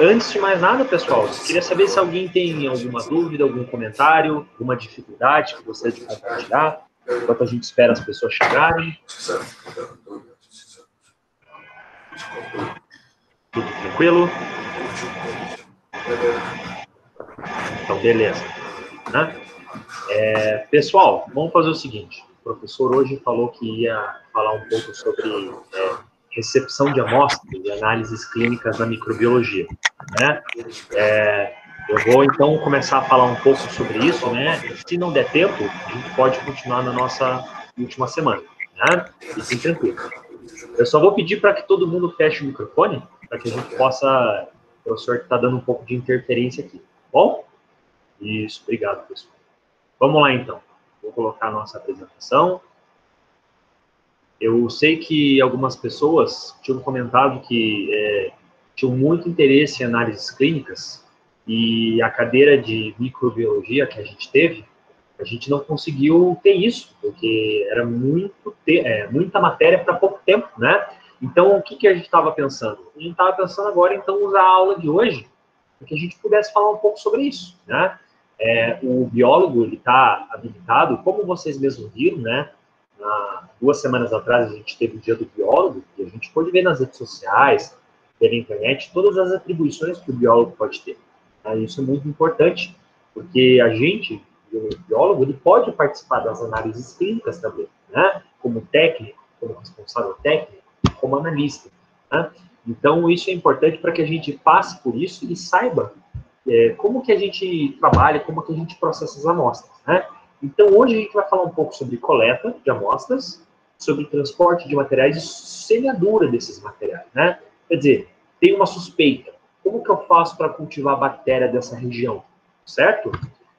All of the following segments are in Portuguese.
Antes de mais nada, pessoal, queria saber se alguém tem alguma dúvida, algum comentário, alguma dificuldade que gostaria de compartilhar, enquanto a gente espera as pessoas chegarem. Tudo tranquilo? Então, beleza. Né? Pessoal, vamos fazer o seguinte. O professor hoje falou que ia falar um pouco sobre recepção de amostras e análises clínicas na microbiologia. Né? Eu vou, então, começar a falar um pouco sobre isso, né? Se não der tempo, a gente pode continuar na nossa última semana, né? Fiquem tranquilos. Eu só vou pedir para que todo mundo feche o microfone, para que a gente possa... O professor está dando um pouco de interferência aqui, tá bom? Isso, obrigado, pessoal. Vamos lá, então. Vou colocar a nossa apresentação. Eu sei que algumas pessoas tinham comentado que tinham muito interesse em análises clínicas e a cadeira de microbiologia que a gente teve, a gente não conseguiu ter isso, porque era muita matéria para pouco tempo, né? Então, o que a gente estava pensando? A gente estava pensando agora, então, usar a aula de hoje para que a gente pudesse falar um pouco sobre isso, né? O biólogo, ele está habilitado, como vocês mesmos viram, né? 2 semanas atrás a gente teve o dia do biólogo e a gente pôde ver nas redes sociais, pela internet, todas as atribuições que o biólogo pode ter. Tá? Isso é muito importante, porque a gente, o biólogo, ele pode participar das análises clínicas também, né? Como técnico, como responsável técnico, como analista. Né? Então, isso é importante para que a gente passe por isso e saiba como que a gente trabalha, como que a gente processa as amostras, né? Então, hoje a gente vai falar um pouco sobre coleta de amostras, sobre transporte de materiais e semeadura desses materiais, né? Quer dizer, tem uma suspeita. Como que eu faço para cultivar a bactéria dessa região? Certo?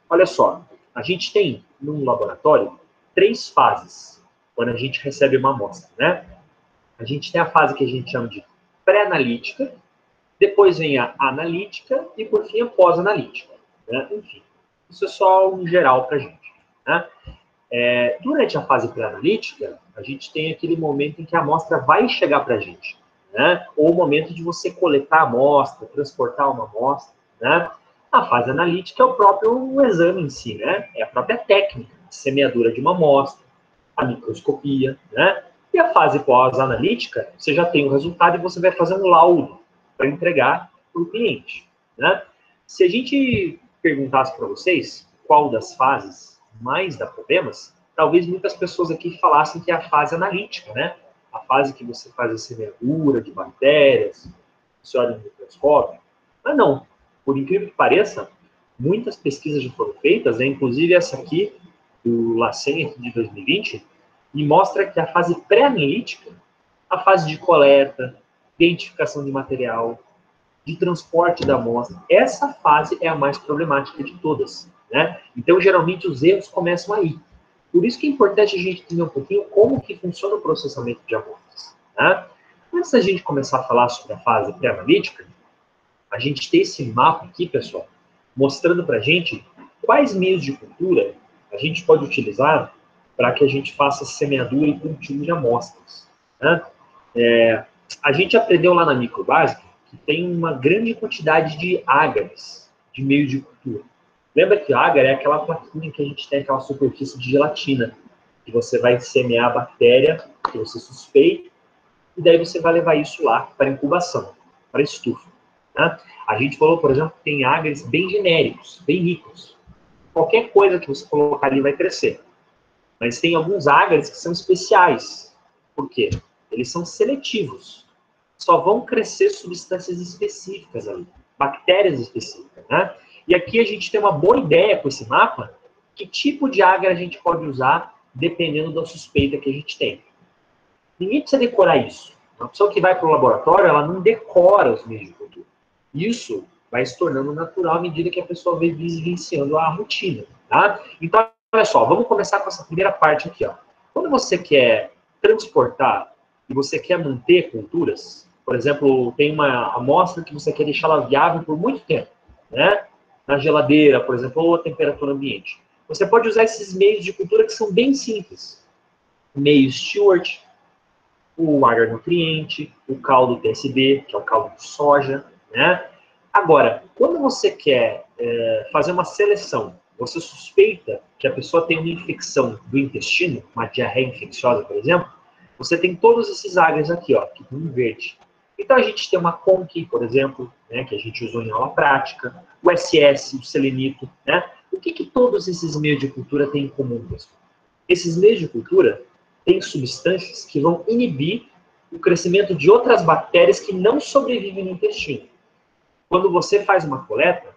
Olha só, a gente tem, num laboratório, 3 fases quando a gente recebe uma amostra, né? A gente tem a fase que a gente chama de pré-analítica, depois vem a analítica e, por fim, a pós-analítica. Né? Enfim, isso é só um geral para a gente. Né? Durante a fase pré-analítica, a gente tem aquele momento em que a amostra vai chegar para a gente. Né? Ou o momento de você coletar a amostra, transportar uma amostra. Né? A fase analítica é o próprio exame em si, né? É a própria técnica de semeadura de uma amostra, a microscopia. Né? E a fase pós-analítica, você já tem o resultado e você vai fazer um laudo para entregar para o cliente. Né? Se a gente perguntasse para vocês qual das fases mais dá problemas, talvez muitas pessoas aqui falassem que é a fase analítica, né? A fase que você faz a semeadura de bactérias, você olha no microscópio. Mas não, por incrível que pareça, muitas pesquisas já foram feitas, né? Inclusive essa aqui, do LACEN de 2020, e mostra que a fase pré-analítica, a fase de coleta, identificação de material, de transporte da amostra, essa fase é a mais problemática de todas, né? Então, geralmente, os erros começam aí. Por isso que é importante a gente entender um pouquinho como que funciona o processamento de amostras, né? Antes da gente começar a falar sobre a fase pré-analítica, a gente tem esse mapa aqui, pessoal, mostrando para a gente quais meios de cultura a gente pode utilizar para que a gente faça semeadura e cultivo de amostras, né? A gente aprendeu lá na microbásica que tem uma grande quantidade de ágares de meio de cultura. Lembra que agar é aquela plaquinha que a gente tem, aquela superfície de gelatina, que você vai semear a bactéria, que você suspeita, e daí você vai levar isso lá para incubação, para estufa. Né? A gente falou, por exemplo, que tem agares bem genéricos, bem ricos. Qualquer coisa que você colocar ali vai crescer. Mas tem alguns agares que são especiais. Por quê? Eles são seletivos. Só vão crescer substâncias específicas ali, bactérias específicas, né? E aqui a gente tem uma boa ideia com esse mapa, que tipo de agar a gente pode usar dependendo da suspeita que a gente tem. Ninguém precisa decorar isso. Uma pessoa que vai para o laboratório, ela não decora os meios de cultura. Isso vai se tornando natural à medida que a pessoa vai vivenciando a rotina, tá? Então, olha só, vamos começar com essa primeira parte aqui, ó. Quando você quer transportar e você quer manter culturas, por exemplo, tem uma amostra que você quer deixá-la viável por muito tempo, né? Na geladeira, por exemplo, ou a temperatura ambiente. Você pode usar esses meios de cultura que são bem simples. O meio Stewart, o agar nutriente, o caldo TSB, que é o caldo de soja, né? Agora, quando você quer fazer uma seleção, você suspeita que a pessoa tem uma infecção do intestino, uma diarreia infecciosa, por exemplo, você tem todos esses agres aqui, ó, que estão em verde. Então a gente tem uma CONC, por exemplo, né, que a gente usou em aula prática, o SS, o selenito, né? O que todos esses meios de cultura têm em comum, pessoal? Esses meios de cultura têm substâncias que vão inibir o crescimento de outras bactérias que não sobrevivem no intestino. Quando você faz uma coleta,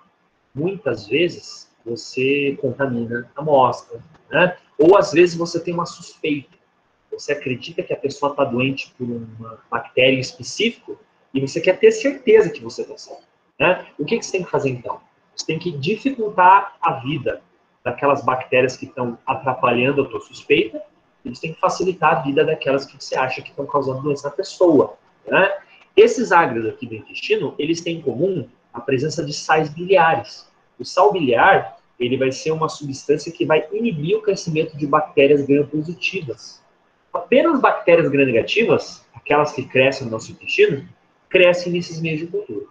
muitas vezes você contamina a amostra, né? Ou às vezes você tem uma suspeita. Você acredita que a pessoa está doente por uma bactéria em específico e você quer ter certeza que você está certo, né? O que você tem que fazer então? Você tem que dificultar a vida daquelas bactérias que estão atrapalhando a tua suspeita e você tem que facilitar a vida daquelas que você acha que estão causando doença na pessoa, né? Esses ágrios aqui do intestino, eles têm em comum a presença de sais biliares. O sal biliar, ele vai ser uma substância que vai inibir o crescimento de bactérias gram-positivas. Apenas bactérias gram-negativas, aquelas que crescem no nosso intestino, crescem nesses meios de cultura,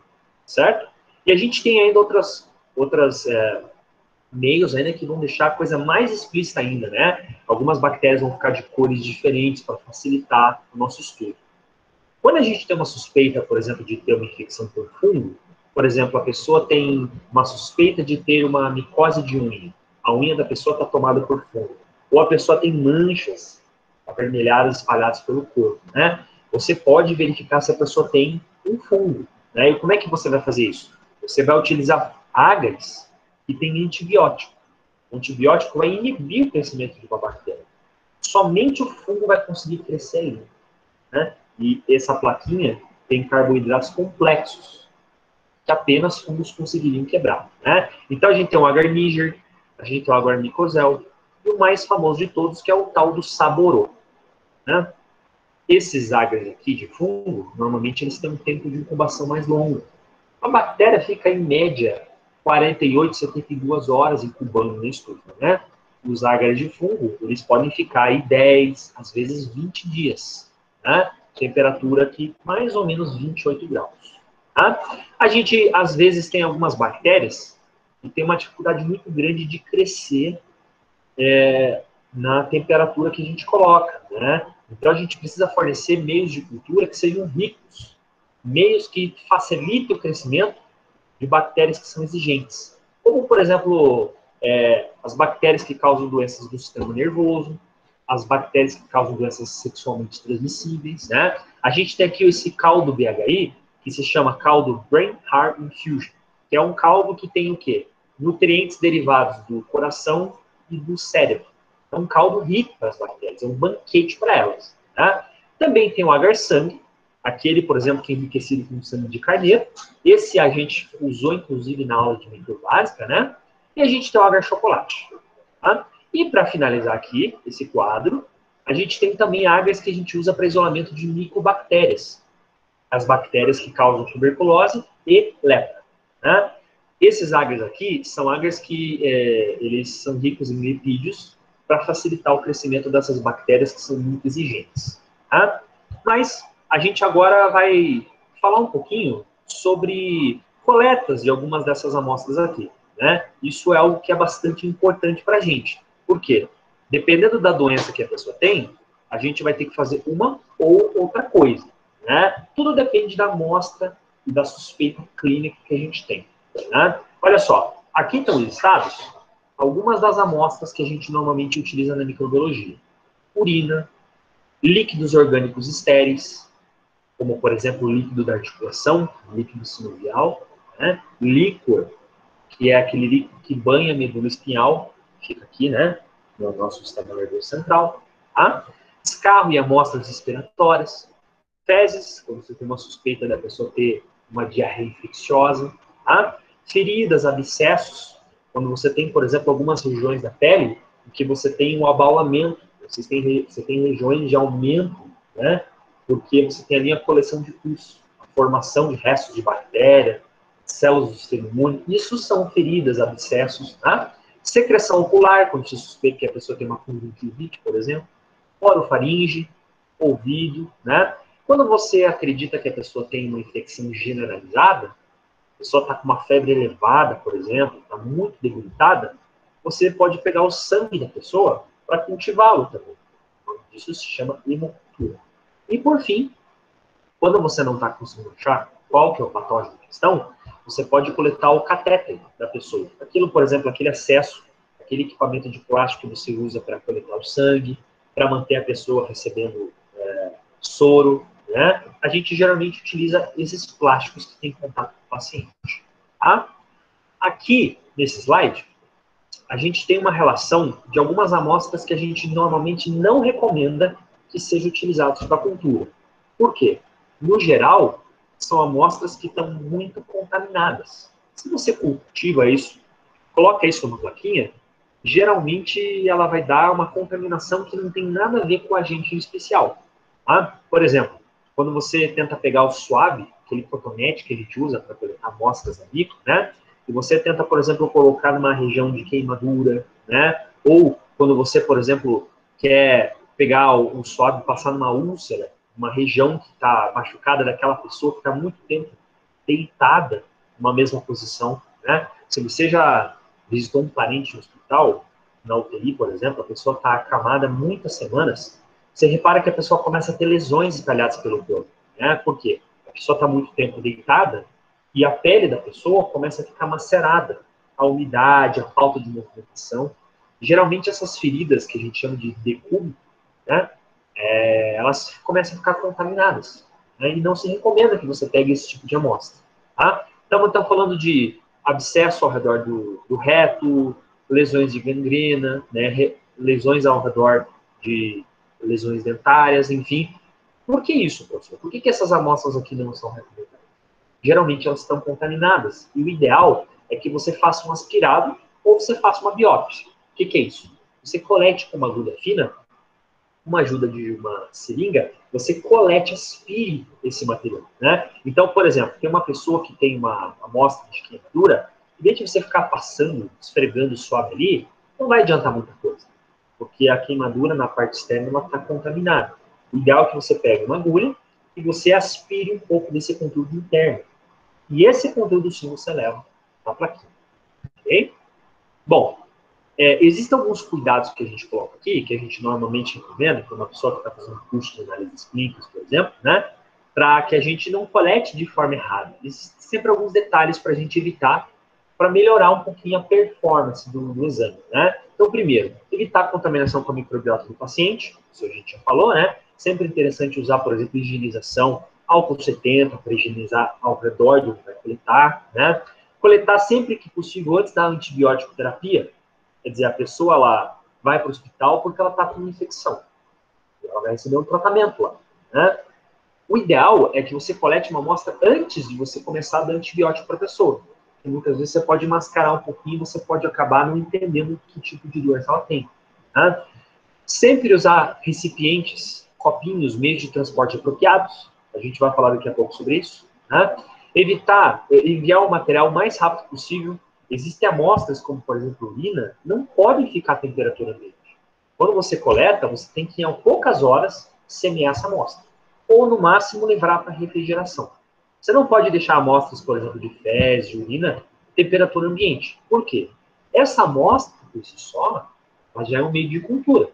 certo? E a gente tem ainda outras meios ainda que vão deixar a coisa mais explícita ainda, né? Algumas bactérias vão ficar de cores diferentes para facilitar o nosso estudo. Quando a gente tem uma suspeita, por exemplo, de ter uma infecção por fungo, por exemplo, a pessoa tem uma suspeita de ter uma micose de unha, a unha da pessoa está tomada por fungo, ou a pessoa tem manchas avermelhadas espalhadas pelo corpo, né? Você pode verificar se a pessoa tem um fungo, né? E como é que você vai fazer isso? Você vai utilizar ágares que têm antibiótico. O antibiótico vai inibir o crescimento de uma bactéria. Somente o fungo vai conseguir crescer ali, né? E essa plaquinha tem carboidratos complexos, que apenas fungos conseguiriam quebrar, né? Então a gente tem o agar niger, a gente tem o agar mycosel, e o mais famoso de todos, que é o tal do saborô, né? Esses agres aqui de fungo, normalmente eles têm um tempo de incubação mais longo. A bactéria fica, em média, 48, 72 horas incubando no estufa, né? Os agres de fungo, eles podem ficar aí 10, às vezes 20 dias, né? Temperatura aqui, mais ou menos 28 graus. Tá? A gente, às vezes, tem algumas bactérias que têm uma dificuldade muito grande de crescer na temperatura que a gente coloca, né? Então, a gente precisa fornecer meios de cultura que sejam ricos, meios que facilitem o crescimento de bactérias que são exigentes. Como, por exemplo, as bactérias que causam doenças do sistema nervoso, as bactérias que causam doenças sexualmente transmissíveis, né? A gente tem aqui esse caldo BHI, que se chama caldo Brain Heart Infusion, que é um caldo que tem o quê? Nutrientes derivados do coração e do cérebro. É um caldo rico para as bactérias, é um banquete para elas. Tá? Também tem o agar-sangue, aquele, por exemplo, que é enriquecido com sangue de carneiro. Esse a gente usou, inclusive, na aula de microbásica, né? E a gente tem o agar-chocolate. Tá? E para finalizar aqui, esse quadro, a gente tem também águas que a gente usa para isolamento de micobactérias. As bactérias que causam tuberculose e lepra. Né? Esses agres aqui são agres que eles são ricos em lipídios para facilitar o crescimento dessas bactérias que são muito exigentes. Tá? Mas a gente agora vai falar um pouquinho sobre coletas de algumas dessas amostras aqui. Né? Isso é algo que é bastante importante para a gente. Por quê? Dependendo da doença que a pessoa tem, a gente vai ter que fazer uma ou outra coisa. Né? Tudo depende da amostra e da suspeita clínica que a gente tem. Né? Olha só, aqui estão listados algumas das amostras que a gente normalmente utiliza na microbiologia. Urina, líquidos orgânicos estéreis, como, por exemplo, o líquido da articulação, líquido sinovial, né? Líquor, que é aquele líquido que banha a medula espinhal, fica aqui, né, no nosso sistema nervoso central, tá? Escarro e amostras respiratórias, fezes, quando você tem uma suspeita da pessoa ter uma diarreia infecciosa, tá? Feridas, abscessos, quando você tem, por exemplo, algumas regiões da pele em que você tem um abaulamento, você tem regiões de aumento, né? Porque você tem ali a coleção de pus, a formação de restos de bactéria, células do sistema imune, isso são feridas, abscessos, tá? Secreção ocular, quando se suspeita que a pessoa tem uma conjuntivite, por exemplo, orofaringe, ouvido, né? Quando você acredita que a pessoa tem uma infecção generalizada, pessoa está com uma febre elevada, por exemplo, está muito debilitada, você pode pegar o sangue da pessoa para cultivá-lo também. Isso se chama hemocultura. E, por fim, quando você não está conseguindo achar qual que é o patógeno em questão, você pode coletar o catéter da pessoa. Aquilo, por exemplo, aquele acesso, aquele equipamento de plástico que você usa para coletar o sangue, para manter a pessoa recebendo soro, né? A gente geralmente utiliza esses plásticos que têm contato com o paciente. Tá? Aqui, nesse slide, a gente tem uma relação de algumas amostras que a gente normalmente não recomenda que sejam utilizadas para cultura. Por quê? No geral, são amostras que estão muito contaminadas. Se você cultiva isso, coloca isso numa plaquinha, geralmente ela vai dar uma contaminação que não tem nada a ver com o agente especial. Tá? Por exemplo, quando você tenta pegar o suave, aquele cotonete que a gente usa para coletar amostras a micro, né? E você tenta, por exemplo, colocar numa região de queimadura, né? Ou quando você, por exemplo, quer pegar o suave e passar numa úlcera, uma região que está machucada daquela pessoa que está muito tempo deitada numa mesma posição, né? Se você já visitou um parente no hospital, na UTI, por exemplo, a pessoa está acamada muitas semanas, você repara que a pessoa começa a ter lesões espalhadas pelo corpo, né? Por quê? A pessoa está muito tempo deitada e a pele da pessoa começa a ficar macerada. A umidade, a falta de movimentação. Geralmente essas feridas que a gente chama de decúbito, né? Elas começam a ficar contaminadas. Né? E não se recomenda que você pegue esse tipo de amostra. Tá? Então, estamos falando de abscesso ao redor do reto, lesões de gangrena, né? Lesões ao redor de lesões dentárias, enfim. Por que isso, professor? Por que essas amostras aqui não são recomendadas? Geralmente elas estão contaminadas. E o ideal é que você faça um aspirado ou você faça uma biópsia. O que é isso? Você colete com uma agulha fina, uma ajuda de uma seringa, você colete, aspire esse material. Né? Então, por exemplo, tem uma pessoa que tem uma amostra de queimadura, em vez de você ficar passando, esfregando suave ali, não vai adiantar muita coisa. Porque a queimadura na parte externa está contaminada. O ideal é que você pegue uma agulha e você aspire um pouco desse conteúdo interno. E esse conteúdo sim você leva para a plaquinha. Ok? Bom, existem alguns cuidados que a gente coloca aqui, que a gente normalmente recomenda para uma pessoa que está fazendo curso de análises clínicas, por exemplo, né? Para que a gente não colete de forma errada. Existem sempre alguns detalhes para a gente evitar, para melhorar um pouquinho a performance do exame, né? Então, primeiro, evitar a contaminação com a microbiota do paciente, isso a gente já falou, né? Sempre interessante usar, por exemplo, higienização, álcool 70 para higienizar ao redor de onde vai coletar, né? Coletar sempre que possível antes da antibiótico terapia, quer dizer, a pessoa lá vai para o hospital porque ela está com uma infecção, ela vai receber um tratamento lá, né? O ideal é que você colete uma amostra antes de você começar a dar antibiótico para a pessoa. Porque muitas vezes você pode mascarar um pouquinho e você pode acabar não entendendo que tipo de doença ela tem. Né? Sempre usar recipientes, copinhos, meios de transporte apropriados. A gente vai falar daqui a pouco sobre isso. Né? Evitar enviar o material o mais rápido possível. Existem amostras, como por exemplo urina, não podem ficar a temperatura ambiente. Quando você coleta, você tem que, em poucas horas, semear essa amostra. Ou, no máximo, levar para refrigeração. Você não pode deixar amostras, por exemplo, de fezes, de urina, temperatura ambiente. Por quê? Essa amostra, por si só, ela já é um meio de cultura.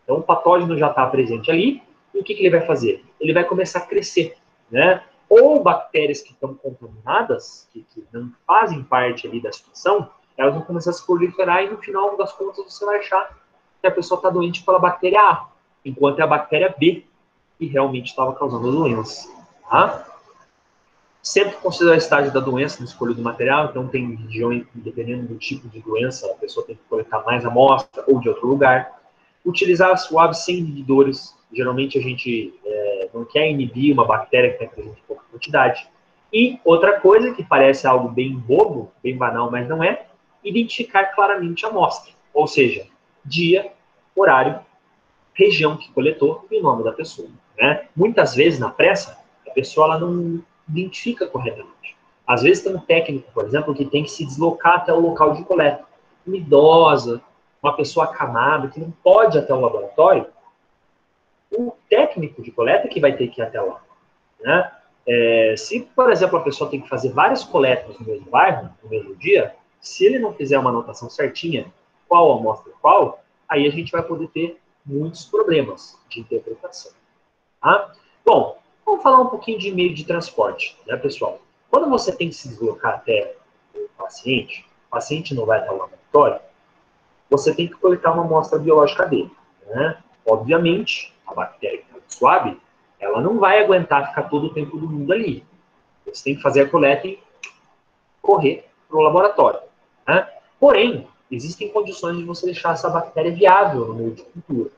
Então, o patógeno já está presente ali, e o que ele vai fazer? Ele vai começar a crescer, né? Ou bactérias que estão contaminadas, que não fazem parte ali da situação, elas vão começar a se proliferar e, no final das contas, você vai achar que a pessoa está doente pela bactéria A, enquanto é a bactéria B que realmente estava causando a doença. Tá? Sempre considerar o estágio da doença na escolha do material, então tem regiões, dependendo do tipo de doença, a pessoa tem que coletar mais amostra ou de outro lugar. Utilizar suaves sem inibidores, geralmente a gente não quer inibir uma bactéria que está presente em pouca quantidade. E outra coisa que parece algo bem bobo, bem banal, mas não é, identificar claramente a amostra, ou seja, dia, horário, região que coletou e o nome da pessoa. Né? Muitas vezes, na pressa, a pessoa ela não identifica corretamente. Às vezes tem um técnico, por exemplo, que tem que se deslocar até o local de coleta. Uma idosa, uma pessoa acamada, que não pode ir até o laboratório, o técnico de coleta que vai ter que ir até lá. Né? Se, por exemplo, a pessoa tem que fazer várias coletas no mesmo bairro, no mesmo dia, se ele não fizer uma anotação certinha, qual amostra qual, aí a gente vai poder ter muitos problemas de interpretação. Tá? Bom, vamos falar um pouquinho de meio de transporte, né, pessoal? Quando você tem que se deslocar até o paciente não vai até o laboratório, você tem que coletar uma amostra biológica dele, né? Obviamente, a bactéria que está no swab, ela não vai aguentar ficar todo o tempo do mundo ali. Você tem que fazer a coleta e correr para o laboratório, né? Porém, existem condições de você deixar essa bactéria viável no meio de cultura.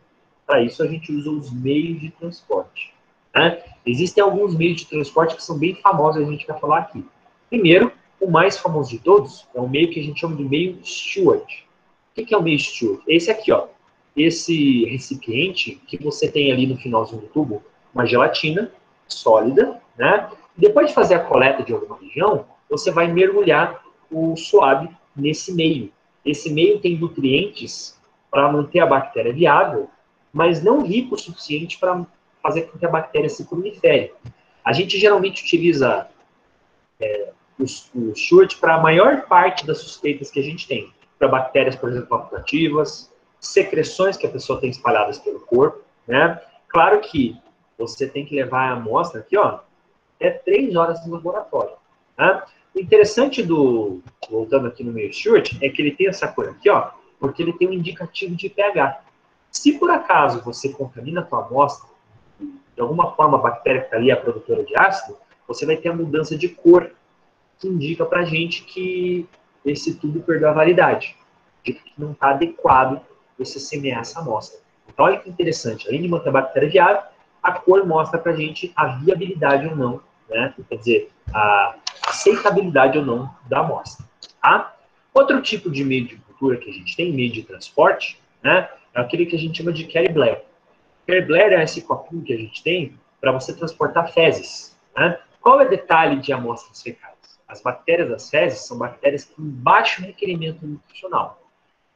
Para isso, a gente usa os meios de transporte, né? Existem alguns meios de transporte que são bem famosos, a gente vai falar aqui. Primeiro, o mais famoso de todos é um meio que a gente chama de meio Stewart. O que é o meio Stewart? Esse aqui, ó. Esse recipiente que você tem ali no finalzinho do tubo, uma gelatina sólida, né? Depois de fazer a coleta de alguma região, você vai mergulhar o swab nesse meio. Esse meio tem nutrientes para manter a bactéria viável, mas não rico o suficiente para fazer com que a bactéria se prolifere. A gente geralmente utiliza o Stewart para a maior parte das suspeitas que a gente tem. Para bactérias, por exemplo, facultativas, secreções que a pessoa tem espalhadas pelo corpo, né? Claro que você tem que levar a amostra aqui, ó, até 3 horas no laboratório. Né? O interessante voltando aqui no meio Stewart, é que ele tem essa cor aqui, ó, porque ele tem um indicativo de pH. Se por acaso você contamina a sua amostra, de alguma forma a bactéria que está ali é a produtora de ácido, você vai ter a mudança de cor, que indica para a gente que esse tubo perdeu a validade, de que não está adequado você semear essa amostra. Então, olha que interessante, além de manter a bactéria viável, a cor mostra para a gente a viabilidade ou não, né? Quer dizer, a aceitabilidade ou não da amostra. Tá? Outro tipo de meio de cultura que a gente tem, meio de transporte, né, é aquele que a gente chama de carry bladder. Carry bladder é esse copinho que a gente tem para você transportar fezes. Né? Qual é o detalhe de amostras fecais? As bactérias das fezes são bactérias com baixo requerimento nutricional.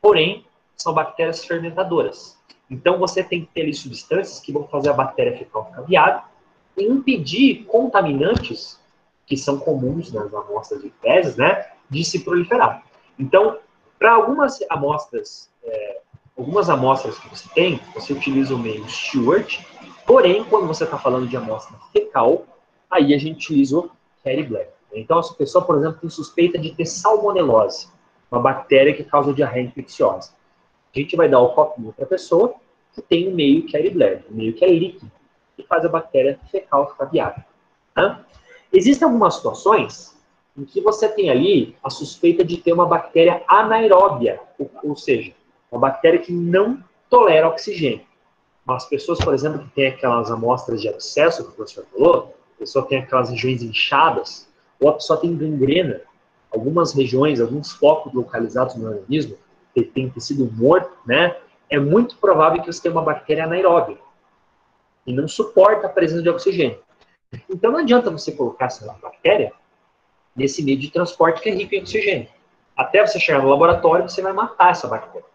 Porém, são bactérias fermentadoras. Então, você tem que ter ali substâncias que vão fazer a bactéria fecal ficar viável e impedir contaminantes, que são comuns nas amostras de fezes, né, de se proliferar. Então, para algumas amostras que você tem, você utiliza o meio Stewart, porém, quando você está falando de amostra fecal, aí a gente utiliza o carry bladder. Então, se a pessoa, por exemplo, tem suspeita de ter salmonelose, uma bactéria que causa diarreia infecciosa, a gente vai dar o copinho para a pessoa que tem um meio carry bladder, um meio que é líquido, que faz a bactéria fecal ficar viável. Né? Existem algumas situações em que você tem ali a suspeita de ter uma bactéria anaeróbia, ou seja, uma bactéria que não tolera oxigênio. As pessoas, por exemplo, que têm aquelas amostras de abscesso, que o professor falou, a pessoa tem aquelas regiões inchadas, ou a pessoa tem gangrena, algumas regiões, alguns focos localizados no organismo, que tem tecido morto, né? É muito provável que você tenha uma bactéria anaeróbia, e não suporta a presença de oxigênio. Então não adianta você colocar essa bactéria nesse meio de transporte que é rico em oxigênio. Até você chegar no laboratório, você vai matar essa bactéria.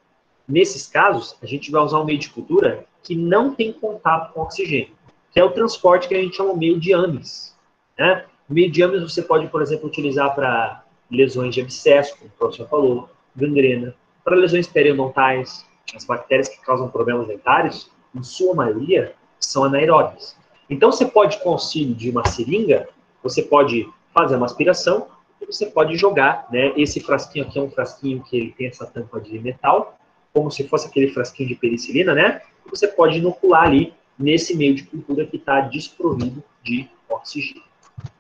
Nesses casos, a gente vai usar um meio de cultura que não tem contato com oxigênio, que é o transporte que a gente chama de meio de Ames. Né? O meio de Ames você pode, por exemplo, utilizar para lesões de abscesso, como o professor falou, gangrena, para lesões periodontais, as bactérias que causam problemas dentários, em sua maioria, são anaeróbias. Então, você pode, com o auxílio de uma seringa, você pode fazer uma aspiração e você pode jogar, né? Esse frasquinho aqui é um frasquinho que ele tem essa tampa de metal, como se fosse aquele frasquinho de penicilina, né? Você pode inocular ali nesse meio de cultura que está desprovido de oxigênio,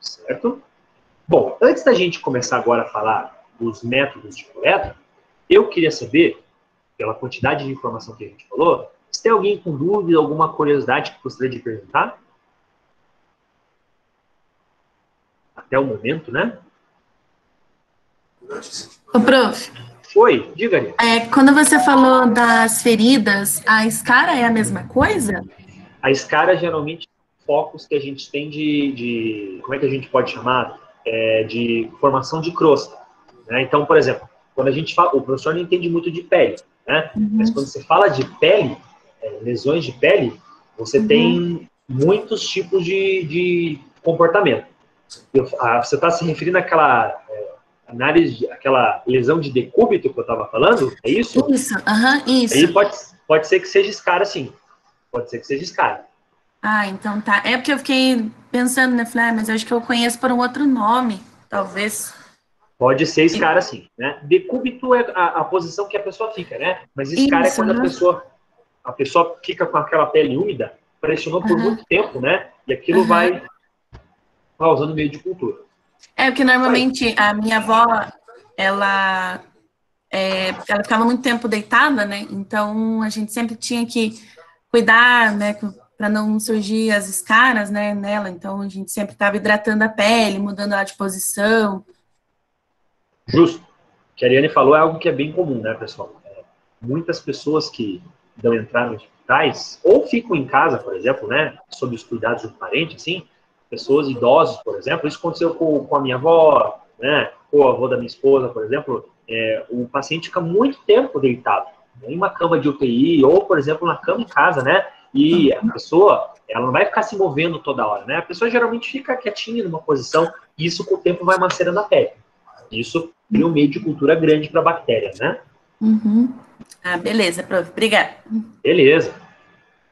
certo? Bom, antes da gente começar agora a falar dos métodos de coleta, eu queria saber, pela quantidade de informação que a gente falou, se tem alguém com dúvida, alguma curiosidade que gostaria de perguntar? Até o momento, né? Ô, prof, Oi, diga-lhe. quando você falou das feridas, a escara é a mesma coisa? A escara geralmente são focos que a gente tem como é que a gente pode chamar? De formação de crosta. Né? Então, por exemplo, quando a gente fala, o professor não entende muito de pele, né? Mas quando você fala de pele, lesões de pele, você tem muitos tipos de comportamento. Você está se referindo àquela análise, àquela lesão de decúbito que eu estava falando? É isso? Isso, isso. Aí pode ser que seja escara, sim. Pode ser que seja escara. Ah, então tá. É porque eu fiquei pensando, né? Falei, mas eu acho que eu conheço por um outro nome, talvez. Pode ser escara, sim. Né? Decúbito é a posição que a pessoa fica, né? Mas escara é Isso, quando a pessoa fica com aquela pele úmida, pressionou por muito tempo, né? E aquilo vai causando meio de cultura. É, porque normalmente a minha avó, ela, ela ficava muito tempo deitada, né? Então a gente sempre tinha que cuidar, né? Para não surgir as escaras, né, nela. Então a gente sempre estava hidratando a pele, mudando ela de posição. Justo. O que a Ariane falou é algo que é bem comum, né, pessoal? Muitas pessoas que dão entrada nos hospitais, ou ficam em casa, por exemplo, né, sob os cuidados de um parente, assim, pessoas idosas, por exemplo, isso aconteceu com a minha avó, né, com o avô da minha esposa, por exemplo, o paciente fica muito tempo deitado, né, em uma cama de UTI, ou, por exemplo, na cama em casa, né, e a pessoa, ela não vai ficar se movendo toda hora, né, a pessoa geralmente fica quietinha numa posição, e isso com o tempo vai macerando a pele. Isso cria um meio de cultura grande para a bactéria, né? Ah, beleza, prof. Obrigada. Beleza.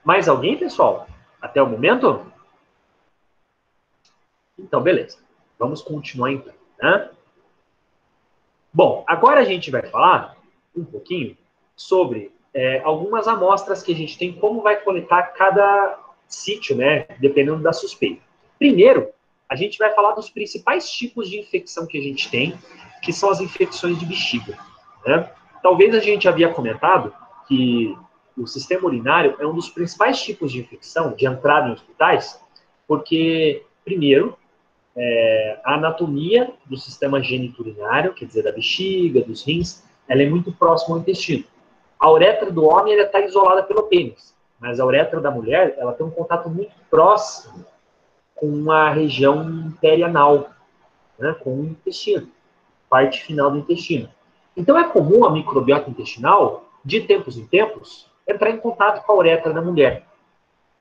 Mais alguém, pessoal? Até o momento? Então, beleza. Vamos continuar então, né? Bom, agora a gente vai falar um pouquinho sobre algumas amostras que a gente tem, como vai coletar cada sítio, né? Dependendo da suspeita. Primeiro, a gente vai falar dos principais tipos de infecção que a gente tem, que são as infecções de bexiga, né? Talvez a gente havia comentado que o sistema urinário é um dos principais tipos de infecção, de entrada em hospitais, porque, primeiro, a anatomia do sistema geniturinário, quer dizer, da bexiga, dos rins, ela é muito próxima ao intestino. A uretra do homem está isolada pelo pênis, mas a uretra da mulher ela tem um contato muito próximo com a região perianal, né, com o intestino, parte final do intestino. Então é comum a microbiota intestinal, de tempos em tempos, entrar em contato com a uretra da mulher.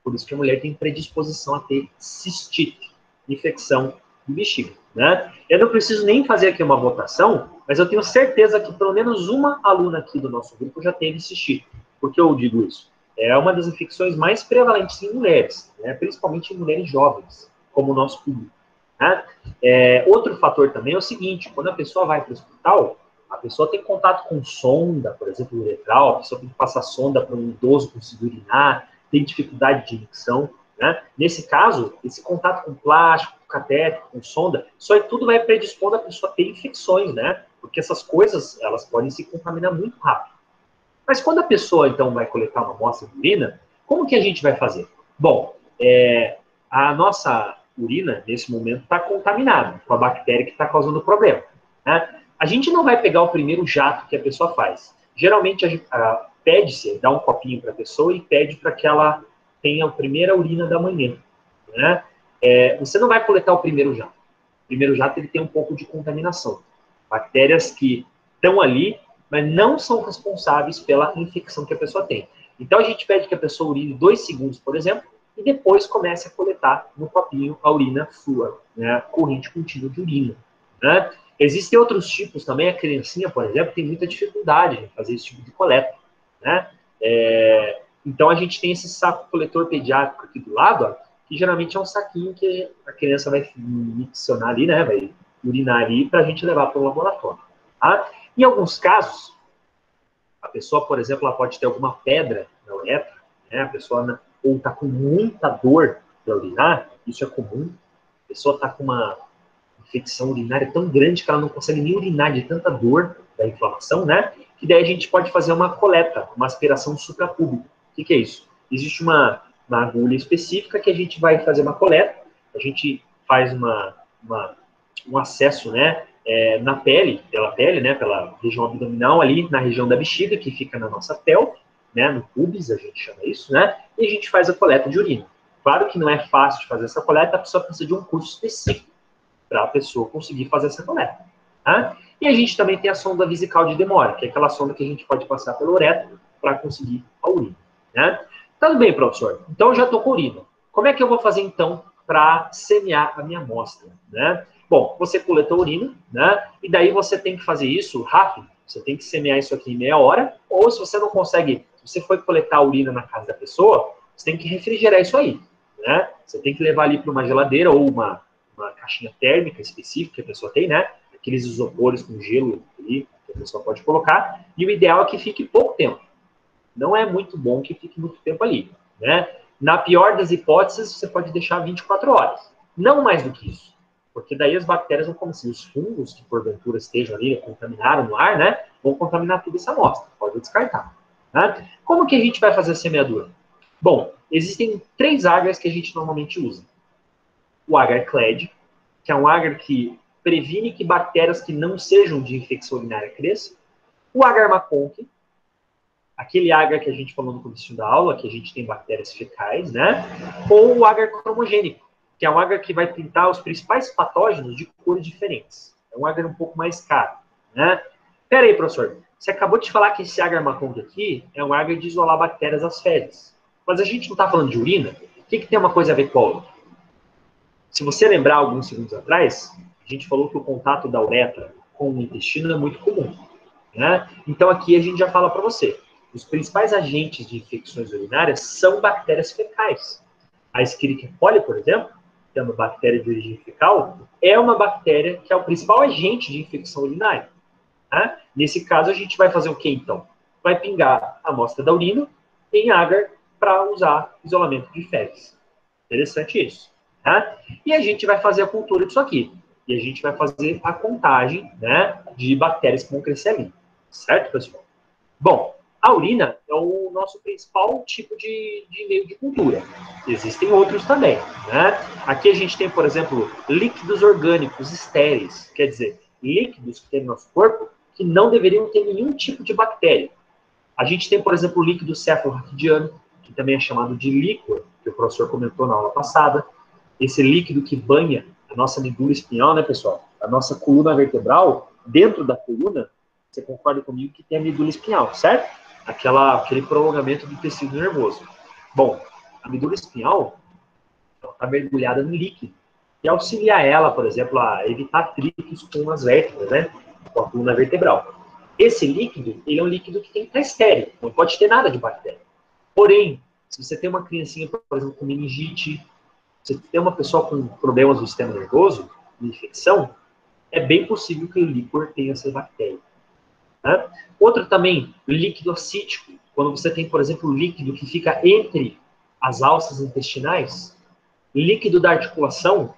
Por isso que a mulher tem predisposição a ter cistite, infecção de bexiga. Né? Eu não preciso nem fazer aqui uma votação, mas eu tenho certeza que pelo menos uma aluna aqui do nosso grupo já teve cistite. Por que eu digo isso? É uma das infecções mais prevalentes em mulheres, né? Principalmente em mulheres jovens, como o nosso público. Né? Outro fator também é o seguinte, quando a pessoa vai para o hospital, a pessoa tem contato com sonda, por exemplo, uretral, a pessoa tem que passar sonda para um idoso conseguir urinar, tem dificuldade de micção, né? Nesse caso, esse contato com plástico, com catéter, com sonda, isso tudo vai predispondo a pessoa a ter infecções, né? Porque essas coisas, elas podem se contaminar muito rápido. Mas quando a pessoa, então, vai coletar uma amostra de urina, como que a gente vai fazer? Bom, a nossa urina, nesse momento, está contaminada com a bactéria que está causando o problema. Né? A gente não vai pegar o primeiro jato que a pessoa faz. Geralmente, pede-se, dá um copinho para a pessoa e pede para que ela tenha a primeira urina da manhã. Né? Você não vai coletar o primeiro jato. O primeiro jato ele tem um pouco de contaminação. Bactérias que estão ali, mas não são responsáveis pela infecção que a pessoa tem. Então, a gente pede que a pessoa urine 2 segundos, por exemplo, e depois comece a coletar no copinho a urina sua, né? A corrente contínua de urina. Né? Existem outros tipos também, a criancinha, por exemplo, tem muita dificuldade em fazer esse tipo de coleta. Né? Então, a gente tem esse saco coletor pediátrico aqui do lado, ó, que geralmente é um saquinho que a criança vai miccionar ali, né? Vai urinar ali para a gente levar para o laboratório. Tá? Em alguns casos, a pessoa, por exemplo, ela pode ter alguma pedra na uretra, né? A pessoa ou está com muita dor para urinar, isso é comum. A pessoa está com uma infecção urinária tão grande que ela não consegue nem urinar de tanta dor da inflamação, né? Que daí a gente pode fazer uma coleta, uma aspiração suprapúbica. O que é isso? Existe uma agulha específica que a gente vai fazer uma coleta, a gente faz um acesso, né? Na pele, né? Pela região abdominal ali, na região da bexiga, que fica na nossa pelve, né? No pubis, a gente chama isso, né? E a gente faz a coleta de urina. Claro que não é fácil de fazer essa coleta, a pessoa precisa de um curso específico para a pessoa conseguir fazer essa coleta. Tá? E a gente também tem a sonda vesical de demora, que é aquela sonda que a gente pode passar pela uretra para conseguir a urina. Né? Tudo bem, professor. Então, eu já estou com urina. Como é que eu vou fazer, então, para semear a minha amostra, né? Bom, você coletou a urina, né? E daí você tem que fazer isso rápido. Você tem que semear isso aqui em meia hora, ou se você não consegue, se você foi coletar a urina na casa da pessoa, você tem que refrigerar isso aí, né? Você tem que levar ali para uma geladeira ou uma caixinha térmica específica que a pessoa tem, né? Aqueles isopores com gelo ali que a pessoa pode colocar. E o ideal é que fique pouco tempo. Não é muito bom que fique muito tempo ali, né? Na pior das hipóteses, você pode deixar 24 horas. Não mais do que isso. Porque daí as bactérias vão começar, os fungos que porventura estejam ali, contaminaram no ar, né? Vão contaminar toda essa amostra. Pode descartar. Né? Como que a gente vai fazer a semeadura? Bom, existem 3 agars que a gente normalmente usa. O agar Clade, que é um agar que previne que bactérias que não sejam de infecção urinária cresçam. O agar Maconk, aquele agar que a gente falou no começo da aula, que a gente tem bactérias fecais, né? Ou o agar cromogênico, que é um agar que vai pintar os principais patógenos de cores diferentes. É um agar um pouco mais caro, né? Pera aí, professor, você acabou de falar que esse agar Maconk aqui é um agar de isolar bactérias das fezes. Mas a gente não está falando de urina? O que tem uma coisa a ver com a outra? Se você lembrar alguns segundos atrás, a gente falou que o contato da uretra com o intestino é muito comum, né? Então aqui a gente já fala para você, os principais agentes de infecções urinárias são bactérias fecais. A Escherichia coli, por exemplo, que é uma bactéria de origem fecal, é uma bactéria que é o principal agente de infecção urinária. Né? Nesse caso, a gente vai fazer o que então? Vai pingar a amostra da urina em agar para usar isolamento de fezes. Interessante isso. Tá? E a gente vai fazer a cultura disso aqui. E a gente vai fazer a contagem, né, de bactérias que vão crescer ali. Certo, pessoal? Bom, a urina é o nosso principal tipo de meio de cultura. Existem outros também. Né? Aqui a gente tem, por exemplo, líquidos orgânicos estéreis. Quer dizer, líquidos que tem no nosso corpo que não deveriam ter nenhum tipo de bactéria. A gente tem, por exemplo, o líquido cefalorraquidiano, que também é chamado de líquor, que o professor comentou na aula passada. Esse líquido que banha a nossa medula espinhal, né, pessoal? A nossa coluna vertebral, dentro da coluna, você concorda comigo que tem a medula espinhal, certo? Aquele prolongamento do tecido nervoso. Bom, a medula espinhal está mergulhada no líquido, que auxilia ela, por exemplo, a evitar atritos com as vértebras, né? Com a coluna vertebral. Esse líquido, ele é um líquido que tem que estar estéril, não pode ter nada de bactéria. Porém, se você tem uma criancinha, por exemplo, com meningite, se tem uma pessoa com problemas do sistema nervoso, infecção, é bem possível que o líquor tenha essa bactéria. Né? Outro também, líquido acítico. Quando você tem, por exemplo, líquido que fica entre as alças intestinais, líquido da articulação,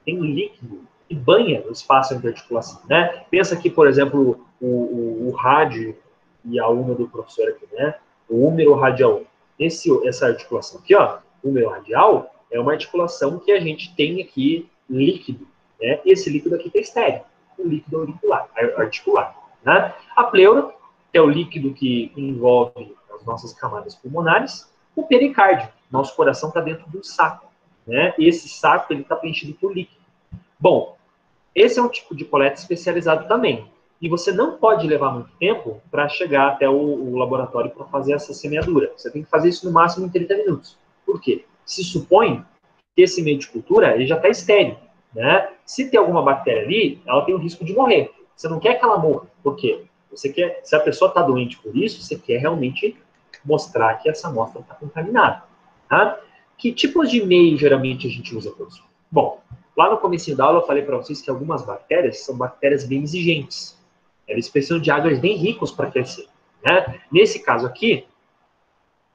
tem um líquido que banha o espaço entre a articulação. Né? Pensa aqui, por exemplo, o rádio e a úmero do professor aqui, né? O húmero radial. Essa articulação aqui, ó, húmero radial, é uma articulação que a gente tem aqui líquido. Né? Esse líquido aqui está estéril, o líquido articular. Né? A pleura é o líquido que envolve as nossas camadas pulmonares. O pericárdio, nosso coração está dentro de um saco. Né? Esse saco está preenchido por líquido. Bom, esse é um tipo de coleta especializado também. E você não pode levar muito tempo para chegar até o laboratório para fazer essa semeadura. Você tem que fazer isso no máximo em 30 minutos. Por quê? Se supõe que esse meio de cultura ele já está estéril. Né? Se tem alguma bactéria ali, ela tem o risco de morrer. Você não quer que ela morra. Por quê? Você quer, se a pessoa está doente por isso, você quer realmente mostrar que essa amostra está contaminada. Tá? Que tipos de meio geralmente a gente usa, professor? Bom, lá no começo da aula eu falei para vocês que algumas bactérias são bactérias bem exigentes. Elas precisam de águas bem ricas para crescer. Né? Nesse caso aqui,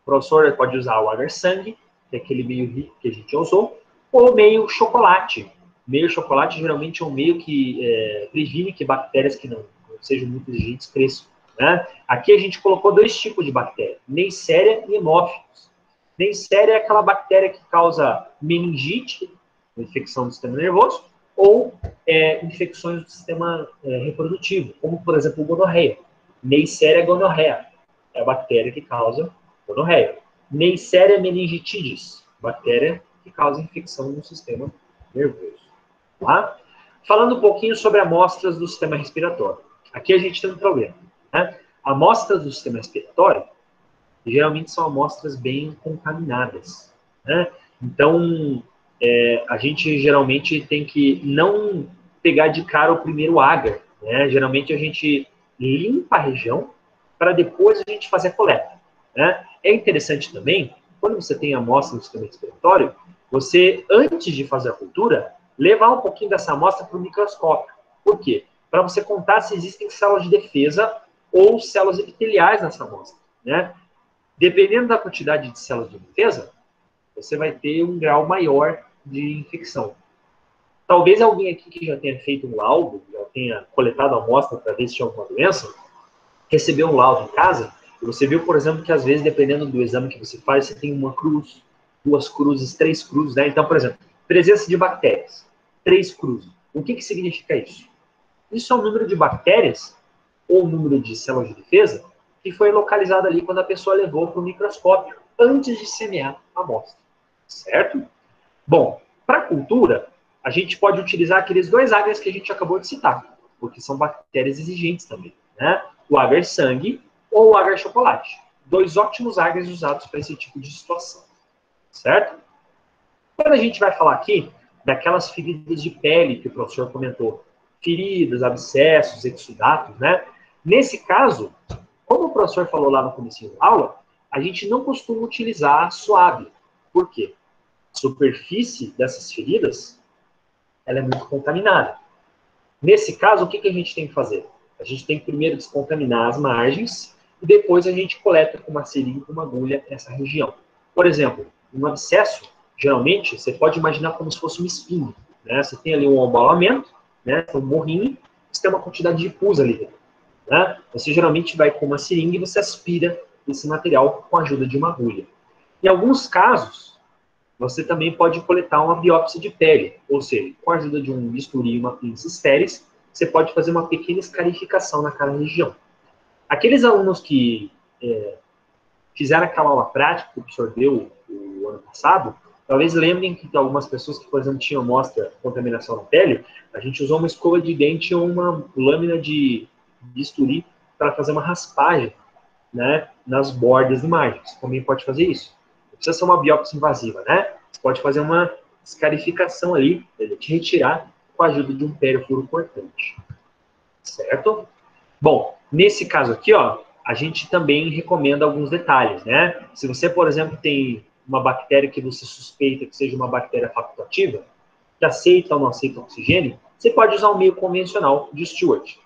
o professor pode usar o agar-sangue, que é aquele meio rico que a gente já usou, ou meio chocolate. Meio chocolate geralmente é um meio que previne que bactérias que não sejam muito exigentes cresçam. Né? Aqui a gente colocou 2 tipos de bactéria, Neisseria e Hemófilos. Neisseria é aquela bactéria que causa meningite, infecção do sistema nervoso, ou infecções do sistema reprodutivo, como, por exemplo, gonorreia. Neisseria gonorreia é a bactéria que causa gonorreia. Neisseria meningitidis, bactéria que causa infecção no sistema nervoso. Tá? Falando um pouquinho sobre amostras do sistema respiratório. Aqui a gente tem um problema. Né? Amostras do sistema respiratório geralmente são amostras bem contaminadas. Né? Então, a gente geralmente tem que não pegar de cara o primeiro agar, né? Geralmente a gente limpa a região para depois a gente fazer a coleta, né? É interessante também, quando você tem amostra no sistema respiratório, você, antes de fazer a cultura, levar um pouquinho dessa amostra para o microscópio. Por quê? Para você contar se existem células de defesa ou células epiteliais nessa amostra, né? Dependendo da quantidade de células de defesa, você vai ter um grau maior de infecção. Talvez alguém aqui que já tenha feito um laudo, já tenha coletado a amostra para ver se tinha alguma doença, recebeu um laudo em casa, e você viu, por exemplo, que às vezes, dependendo do exame que você faz, você tem uma cruz, duas cruzes, três cruzes, né? Então, por exemplo, presença de bactérias, três cruzes. O que significa isso? Isso é o número de bactérias, ou o número de células de defesa, que foi localizado ali quando a pessoa levou para o microscópio, antes de semear a amostra. Certo? Bom, para a cultura, a gente pode utilizar aqueles dois agars que a gente acabou de citar, porque são bactérias exigentes também, né? O agar sangue ou o agar chocolate. Dois ótimos agars usados para esse tipo de situação, certo? Quando a gente vai falar aqui daquelas feridas de pele que o professor comentou, feridas, abscessos, exudatos, né? Nesse caso, como o professor falou lá no começo da aula, a gente não costuma utilizar suave. Por quê? A superfície dessas feridas, ela é muito contaminada. Nesse caso, o que a gente tem que fazer? A gente tem que primeiro descontaminar as margens e depois a gente coleta com uma seringa e com uma agulha essa região. Por exemplo, um abscesso, geralmente, você pode imaginar como se fosse um espinho, né? Você tem ali um embalamento, né? Um morrinho, você tem uma quantidade de pus ali dentro, né? Você geralmente vai com uma seringa e você aspira esse material com a ajuda de uma agulha. Em alguns casos, você também pode coletar uma biópsia de pele, ou seja, com a ajuda de um bisturi e uma pinça estéreis, você pode fazer uma pequena escarificação naquela região. Aqueles alunos que fizeram aquela aula prática que o professor deu o ano passado, talvez lembrem que algumas pessoas que, por exemplo, tinham amostra de contaminação na pele, a gente usou uma escova de dente ou uma lâmina de bisturi para fazer uma raspagem, né, nas bordas de margens. Também pode fazer isso. Não precisa ser uma biópsia invasiva, né? Você pode fazer uma escarificação ali, te retirar com a ajuda de um perifuro cortante. Certo? Bom, nesse caso aqui, ó, a gente também recomenda alguns detalhes, né? Se você, por exemplo, tem uma bactéria que você suspeita que seja uma bactéria facultativa, que aceita ou não aceita oxigênio, você pode usar um meio convencional de Stewart.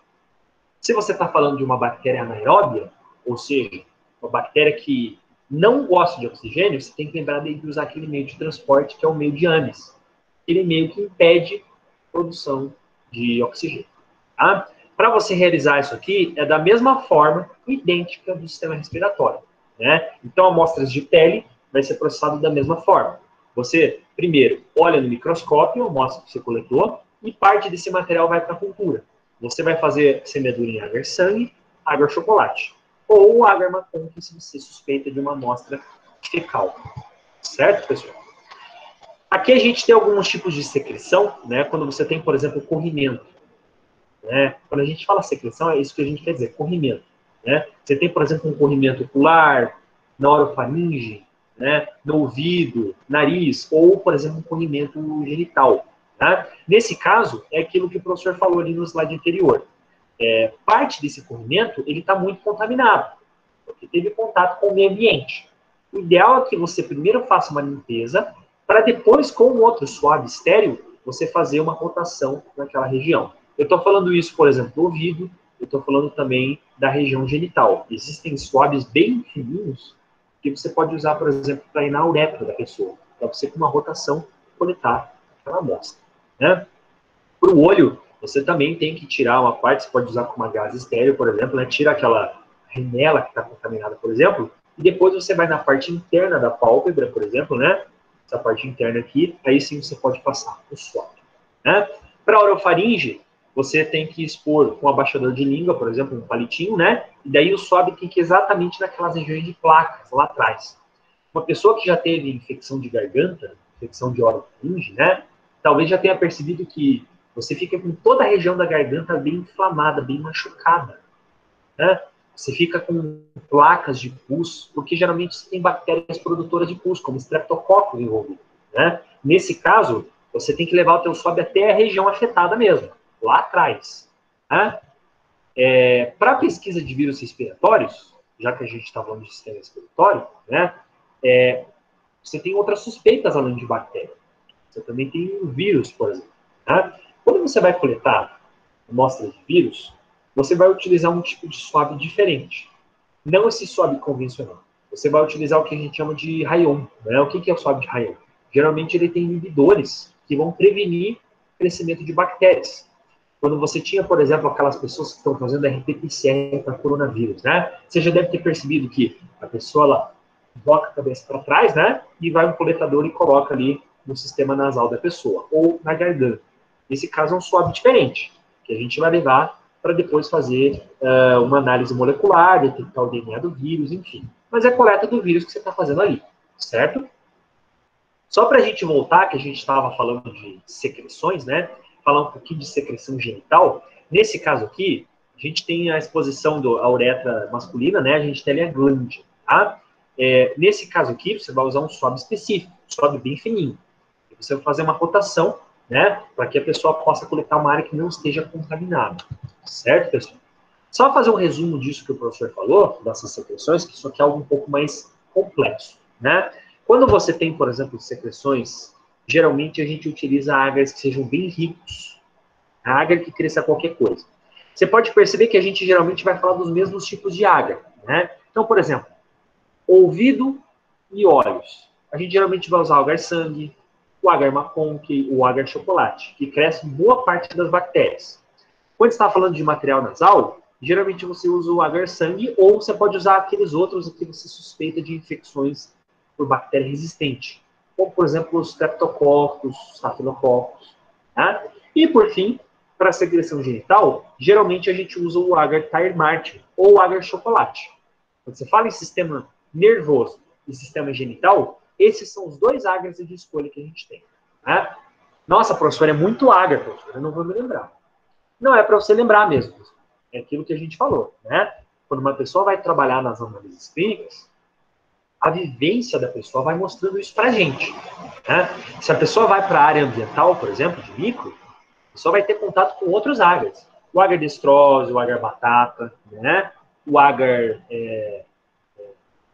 Se você está falando de uma bactéria anaeróbia, ou seja, uma bactéria que não gosta de oxigênio, você tem que lembrar de usar aquele meio de transporte que é o meio de Ames. Aquele meio que impede a produção de oxigênio. Tá? Para você realizar isso aqui, é da mesma forma, idêntica do sistema respiratório. Né? Então, amostras de pele vai ser processado da mesma forma. Você, primeiro, olha no microscópio a amostra que você coletou e parte desse material vai para a cultura. Você vai fazer semeadura em agar sangue, agar chocolate. Ou agar macon, se você suspeita de uma amostra fecal. Certo, pessoal? Aqui a gente tem alguns tipos de secreção, né? Quando você tem, por exemplo, corrimento. Né? Quando a gente fala secreção, é isso que a gente quer dizer, corrimento. Né? Você tem, por exemplo, um corrimento ocular, na orofaringe, né? No ouvido, nariz, ou, por exemplo, um corrimento genital. Tá? Nesse caso, é aquilo que o professor falou ali no slide anterior. Parte desse corrimento, ele está muito contaminado, porque teve contato com o meio ambiente. O ideal é que você primeiro faça uma limpeza, para depois, com um outro suave estéril, você fazer uma rotação naquela região. Eu estou falando isso, por exemplo, do ouvido, eu estou falando também da região genital. Existem suaves bem fininhos que você pode usar, por exemplo, para ir na uretra da pessoa, para você, com uma rotação, coletar aquela amostra. Né? Para o olho, você também tem que tirar uma parte, você pode usar com uma gase estéreo, por exemplo, né? Tira aquela remela que está contaminada, por exemplo, e depois você vai na parte interna da pálpebra, por exemplo, né? Essa parte interna aqui, aí sim você pode passar o suave. Né? Para a orofaringe, você tem que expor com um abaixador de língua, por exemplo, um palitinho, né? E daí o suave tem que ir exatamente naquelas regiões de placas, lá atrás. Uma pessoa que já teve infecção de garganta, infecção de orofaringe, né? Talvez já tenha percebido que você fica com toda a região da garganta bem inflamada, bem machucada. Né? Você fica com placas de pus, porque geralmente você tem bactérias produtoras de pus, como estreptococcus envolvido. né? Nesse caso, você tem que levar o teu swab até a região afetada mesmo, lá atrás. Né? Para pesquisa de vírus respiratórios, já que a gente está falando de sistema respiratório, né? Você tem outras suspeitas além de bactéria. Você também tem um vírus, por exemplo. Né? Quando você vai coletar amostras de vírus, você vai utilizar um tipo de swab diferente. Não esse swab convencional. Você vai utilizar o que a gente chama de rayon. Né? O que é o swab de rayon? Geralmente ele tem inibidores que vão prevenir o crescimento de bactérias. Quando você tinha, por exemplo, aquelas pessoas que estão fazendo RT-PCR para coronavírus, né? Você já deve ter percebido que a pessoa ela coloca a cabeça para trás, né? E vai um coletador e coloca ali no sistema nasal da pessoa, ou na garganta. Nesse caso é um swab diferente, que a gente vai levar para depois fazer uma análise molecular, detectar o DNA do vírus, enfim. Mas é a coleta do vírus que você está fazendo ali, certo? Só para a gente voltar, que a gente estava falando de secreções, né? Falar um pouquinho de secreção genital. Nesse caso aqui, a gente tem a exposição da uretra masculina, né? A gente tem ali a glande, tá? Nesse caso aqui, você vai usar um swab específico, um swab bem fininho. Você vai fazer uma rotação, né? Para que a pessoa possa coletar uma área que não esteja contaminada. Certo, pessoal? Só fazer um resumo disso que o professor falou, dessas secreções, que isso aqui é algo um pouco mais complexo, né? Quando você tem, por exemplo, secreções, geralmente a gente utiliza ágares que sejam bem ricos. A agar que cresça qualquer coisa. Você pode perceber que a gente geralmente vai falar dos mesmos tipos de agar, né? Então, por exemplo, ouvido e olhos. A gente geralmente vai usar o agar-sangue, o agar-maconque, o agar-chocolate, que cresce boa parte das bactérias. Quando você está falando de material nasal, geralmente você usa o agar-sangue ou você pode usar aqueles outros que você suspeita de infecções por bactéria resistente, como, por exemplo, os streptococcus, staphylococcus. Tá? E, por fim, para a secreção genital, geralmente a gente usa o agar-Thyre Martin ou o agar-chocolate. Quando você fala em sistema nervoso e sistema genital, esses são os dois agars de escolha que a gente tem. Tá? Nossa, professor, é muito agar, professor, eu não vou me lembrar. Não é para você lembrar mesmo. É aquilo que a gente falou, né? Quando uma pessoa vai trabalhar nas análises clínicas, a vivência da pessoa vai mostrando isso para a gente. Né? Se a pessoa vai para a área ambiental, por exemplo, de micro, a pessoa vai ter contato com outros agars. O agar destrose, o agar batata, né? O agar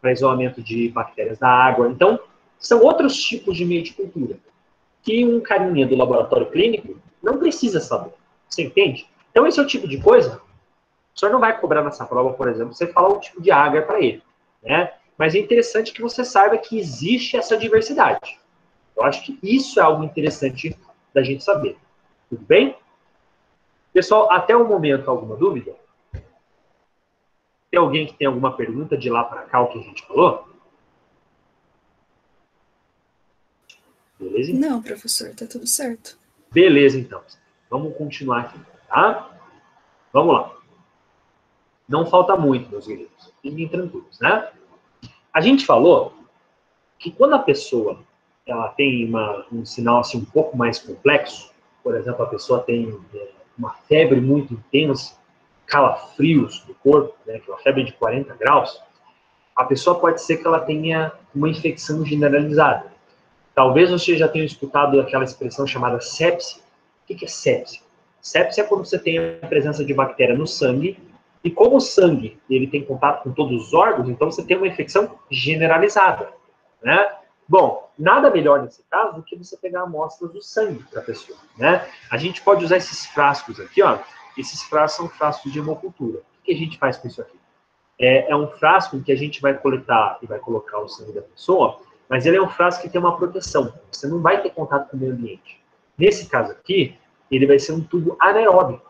para isolamento de bactérias da água. Então, são outros tipos de meio de cultura que um carinha do laboratório clínico não precisa saber. Você entende? Então, esse é o tipo de coisa. O senhor não vai cobrar nessa prova, por exemplo, você falar o tipo de agar para ele. Né? Mas é interessante que você saiba que existe essa diversidade. Eu acho que isso é algo interessante da gente saber. Tudo bem? Pessoal, até o momento, alguma dúvida? Tem alguém que tem alguma pergunta de lá para cá, o que a gente falou? Beleza? Não, professor, tá tudo certo. Beleza, então. Vamos continuar aqui, tá? Vamos lá. Não falta muito, meus queridos. Fiquem tranquilos, né? A gente falou que quando a pessoa ela tem um sinal assim, um pouco mais complexo, por exemplo, a pessoa tem uma febre muito intensa, calafrios do corpo, né, aquela febre de 40 graus, a pessoa pode ser que ela tenha uma infecção generalizada. Talvez você já tenha escutado aquela expressão chamada sepse. O que é sepse? Sepse é quando você tem a presença de bactéria no sangue, e como o sangue ele tem contato com todos os órgãos, então você tem uma infecção generalizada. Né? Bom, nada melhor nesse caso do que você pegar amostras do sangue da pessoa. Né? A gente pode usar esses frascos aqui, ó. Esses frascos são frascos de hemocultura. O que a gente faz com isso aqui? É um frasco em que a gente vai coletar e vai colocar o sangue da pessoa, mas ele é um frasco que tem uma proteção. Você não vai ter contato com o meio ambiente. Nesse caso aqui, ele vai ser um tubo anaeróbico,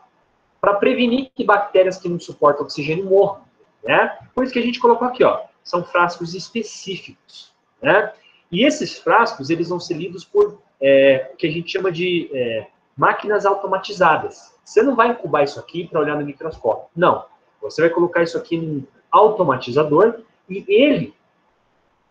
para prevenir que bactérias que não suportam oxigênio morram. Né? Por isso que a gente colocou aqui, ó, são frascos específicos. Né? E esses frascos, eles vão ser lidos por o que a gente chama de máquinas automatizadas. Você não vai incubar isso aqui para olhar no microscópio. Não. Você vai colocar isso aqui num automatizador e ele,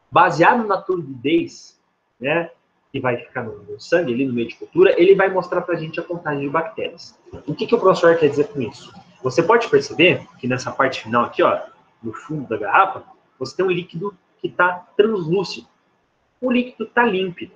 baseado na turbidez, né, que vai ficar no sangue, ali no meio de cultura, ele vai mostrar para a gente a contagem de bactérias. O que o professor quer dizer com isso? Você pode perceber que nessa parte final aqui, ó, no fundo da garrafa, você tem um líquido que está translúcido. O líquido está límpido.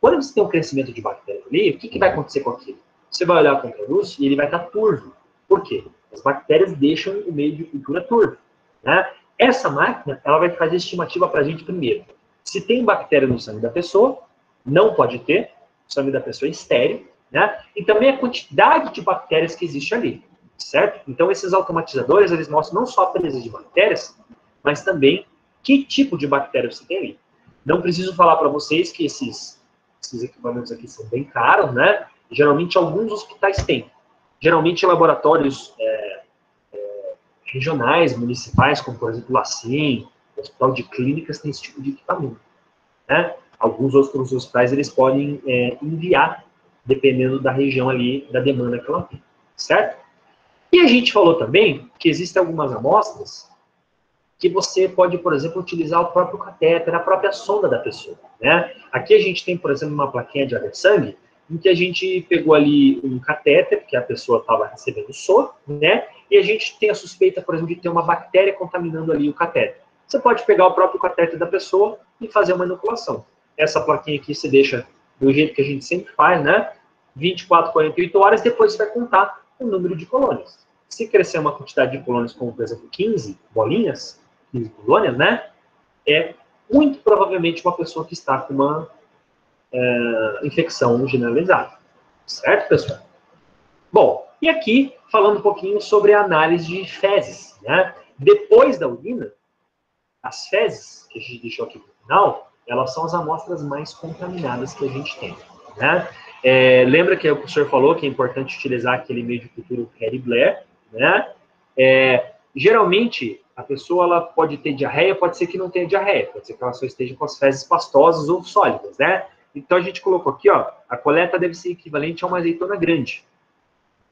Quando você tem um crescimento de bactéria ali, o que vai acontecer com aquilo? Você vai olhar contra a luz e ele vai estar turvo. Por quê? As bactérias deixam o meio de cultura turvo, né? Essa máquina, ela vai fazer estimativa para a gente primeiro. Se tem bactéria no sangue da pessoa, não pode ter, o sangue da pessoa é estéril, né? E também a quantidade de bactérias que existe ali, certo? Então, esses automatizadores, eles mostram não só a presença de bactérias, mas também que tipo de bactéria você tem ali. Não preciso falar para vocês que esses equipamentos aqui são bem caros, né? Geralmente, alguns hospitais têm. Geralmente, laboratórios regionais, municipais, como, por exemplo, o LACEN, o Hospital de Clínicas, tem esse tipo de equipamento, né? Alguns outros hospitais, eles podem enviar, dependendo da região ali, da demanda que ela tem, certo? E a gente falou também que existem algumas amostras que você pode, por exemplo, utilizar o próprio catéter, a própria sonda da pessoa, né? Aqui a gente tem, por exemplo, uma plaquinha de sangue, em que a gente pegou ali um catéter, que a pessoa estava recebendo soro, né? E a gente tem a suspeita, por exemplo, de ter uma bactéria contaminando ali o catéter. Você pode pegar o próprio catéter da pessoa e fazer uma inoculação. Essa plaquinha aqui você deixa do jeito que a gente sempre faz, né? 24, 48 horas, depois você vai contar o número de colônias. Se crescer uma quantidade de colônias, como, por exemplo, 15 bolinhas, 15 colônias, né? É muito provavelmente uma pessoa que está com uma infecção generalizada. Certo, pessoal? Bom, e aqui, falando um pouquinho sobre a análise de fezes, né? Depois da urina, as fezes, que a gente deixou aqui no final, elas são as amostras mais contaminadas que a gente tem, né? Lembra que o professor falou que é importante utilizar aquele meio de cultura Harry-Blair, né? Geralmente, a pessoa ela pode ter diarreia, pode ser que não tenha diarreia, pode ser que ela só esteja com as fezes pastosas ou sólidas, né? Então, a gente colocou aqui, ó, a coleta deve ser equivalente a uma azeitona grande,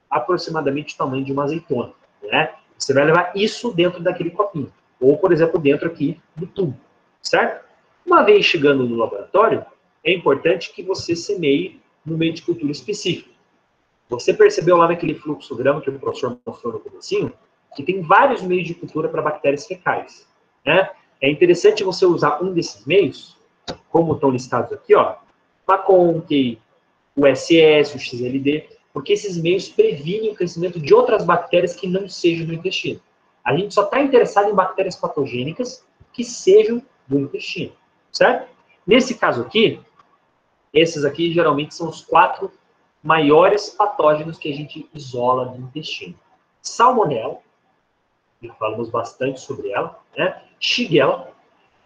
aproximadamente o tamanho de uma azeitona, né? Você vai levar isso dentro daquele copinho, ou, por exemplo, dentro aqui do tubo, certo? Uma vez chegando no laboratório, é importante que você semeie no meio de cultura específico. Você percebeu lá naquele fluxograma que o professor mostrou no comecinho, que tem vários meios de cultura para bactérias fecais, né? É interessante você usar um desses meios, como estão listados aqui, ó, a Conquey, o SS, o XLD, porque esses meios previnem o crescimento de outras bactérias que não sejam do intestino. A gente só está interessado em bactérias patogênicas que sejam do intestino, certo? Nesse caso aqui, esses aqui geralmente são os 4 maiores patógenos que a gente isola do intestino. Salmonella, já falamos bastante sobre ela, né? Shigella,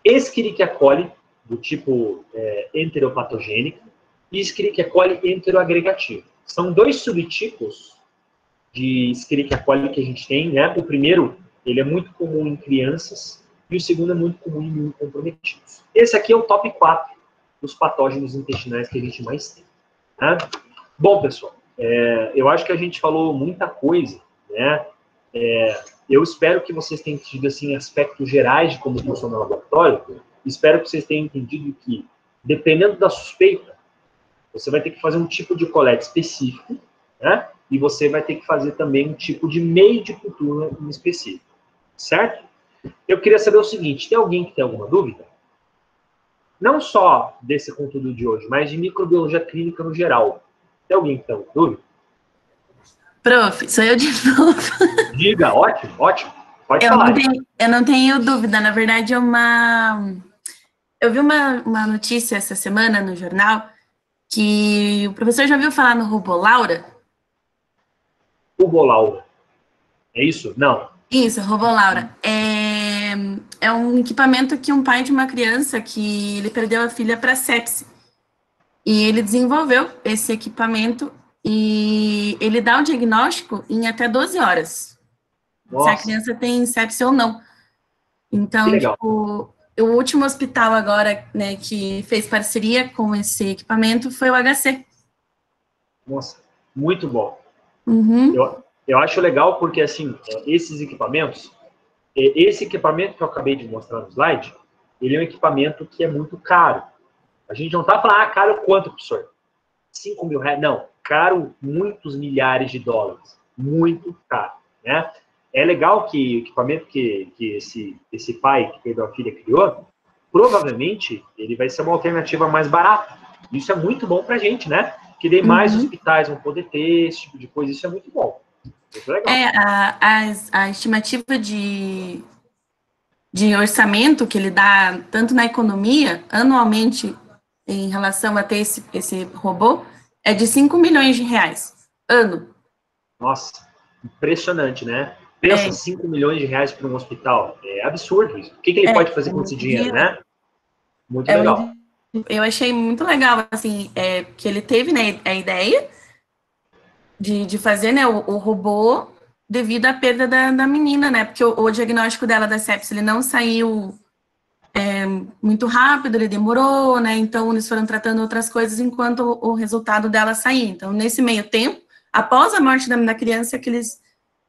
Escherichia coli, do tipo enteropatogênica, e Escherichia coli enteroagregativa. São 2 subtipos de Escherichia coli que a gente tem, né? O primeiro, ele é muito comum em crianças, e o segundo é muito comum em imunocomprometidos. Esse aqui é o top 4 dos patógenos intestinais que a gente mais tem, né? Bom, pessoal, eu acho que a gente falou muita coisa, né? Eu espero que vocês tenham tido, assim, aspectos gerais de como funciona o laboratório. Espero que vocês tenham entendido que, dependendo da suspeita, você vai ter que fazer um tipo de coleta específico, né? E você vai ter que fazer também um tipo de meio de cultura em específico, certo? Eu queria saber o seguinte, tem alguém que tem alguma dúvida? Não só desse conteúdo de hoje, mas de microbiologia clínica no geral. Tem alguém que tem alguma dúvida? Prof, sou eu de novo. Diga, ótimo, ótimo. Pode falar. Eu não tenho dúvida. Na verdade, eu vi uma notícia essa semana no jornal que o professor já ouviu falar no Robolaura? Robolaura. É isso? Não. Isso, Robolaura. É um equipamento que um pai de uma criança que ele perdeu a filha para sepse. E ele desenvolveu esse equipamento e ele dá o diagnóstico em até 12 horas. Nossa. Se a criança tem sepse ou não. Então, tipo, o último hospital agora, né, que fez parceria com esse equipamento foi o HC. Nossa, muito bom. Uhum. Eu acho legal porque, assim, esses equipamentos, esse equipamento que eu acabei de mostrar no slide, ele é um equipamento que é muito caro. A gente não está falando, caro quanto, professor? 5 mil reais? Não, caro muitos milhares de dólares. Muito caro, né? É legal que o equipamento que esse pai que perdeu a filha criou, provavelmente ele vai ser uma alternativa mais barata, Isso é muito bom para a gente, né? Que daí mais hospitais vão poder ter esse tipo de coisa. Isso é muito bom. Muito legal. A estimativa de orçamento que ele dá, tanto na economia, anualmente, em relação a ter esse robô, é de 5 milhões de reais, ano. Nossa, impressionante, né? Pensa, 5 milhões de reais para um hospital. É absurdo isso. O que ele pode fazer com esse dinheiro, né? Muito legal. Eu achei muito legal, assim, que ele teve, né, a ideia de fazer, né, o robô devido à perda da menina, né? Porque o diagnóstico dela da sepsis, ele não saiu muito rápido, ele demorou, né? Então, eles foram tratando outras coisas enquanto o resultado dela saía. Então, nesse meio tempo, após a morte da criança, que eles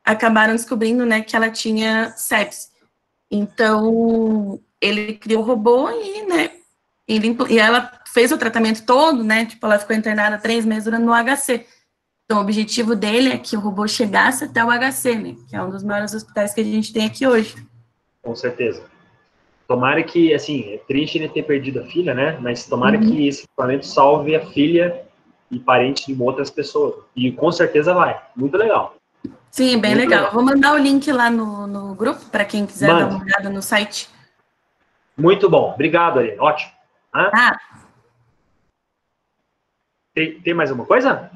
acabaram descobrindo, né, que ela tinha sepsis. Então, ele criou o robô e, né, e ela fez o tratamento todo, né? Tipo, ela ficou internada 3 meses no HC. Então, o objetivo dele é que o robô chegasse até o HC, né? Que é um dos maiores hospitais que a gente tem aqui hoje. Com certeza. Tomara que, assim, é triste ele ter perdido a filha, né? Mas tomara que esse equipamento salve a filha e parentes de outras pessoas. E com certeza vai. Muito legal. Sim, bem legal. Eu vou mandar o link lá no grupo, para quem quiser dar uma olhada no site. Muito bom. Obrigado, Ariane. Ótimo. Tem mais alguma coisa?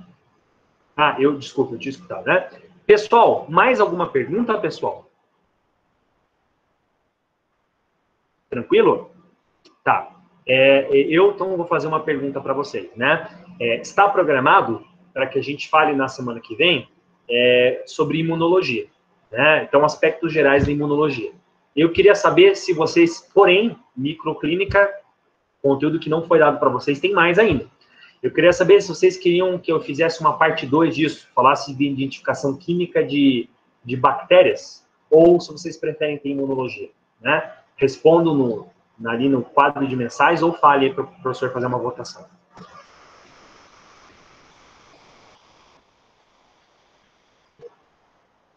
Desculpa, eu tinha escutado, né? Pessoal, mais alguma pergunta, pessoal? Tranquilo? Tá. Eu, então, vou fazer uma pergunta para vocês, né? Está programado para que a gente fale na semana que vem sobre imunologia, né? Então, aspectos gerais da imunologia. Eu queria saber se vocês, porém, microclínica, conteúdo que não foi dado para vocês, tem mais ainda. Eu queria saber se vocês queriam que eu fizesse uma parte 2 disso, falasse de identificação química de bactérias, ou se vocês preferem ter imunologia, né? Respondo ali no quadro de mensagens ou fale aí para o professor fazer uma votação.